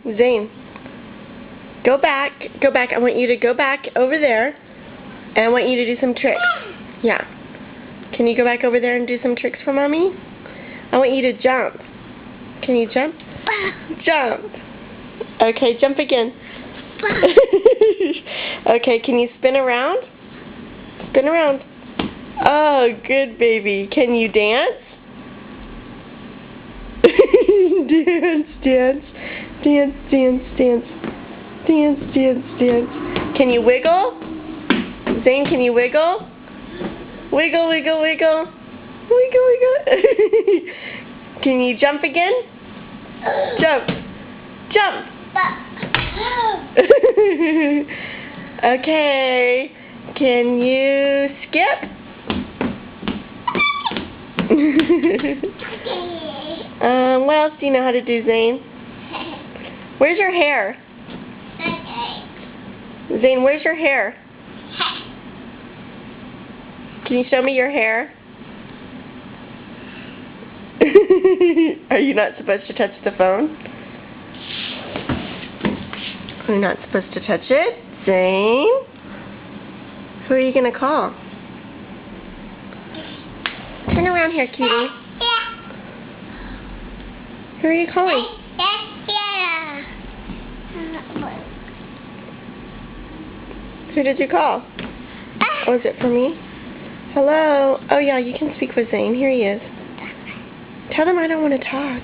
Zane, go back. Go back. I want you to go back over there. And I want you to do some tricks. Yeah. Can you go back over there and do some tricks for Mommy? I want you to jump. Can you jump? Jump. Okay, jump again. Okay, can you spin around? Spin around. Oh, good baby. Can you dance? Dance, dance. Dance, dance, dance. Dance, dance, dance. Can you wiggle? Zane, can you wiggle? Wiggle, wiggle, wiggle. Wiggle, wiggle. Can you jump again? Jump. Jump. Okay. Can you skip? What else do you know how to do, Zane? Where's your hair? Zane, where's your hair? Can you show me your hair? Are you not supposed to touch the phone? You're not supposed to touch it? Zane? Who are you going to call? Turn around here, cutie. Who are you calling? Who did you call? Oh, is it for me? Hello? Oh, yeah, you can speak with Zane. Here he is. Tell him I don't want to talk.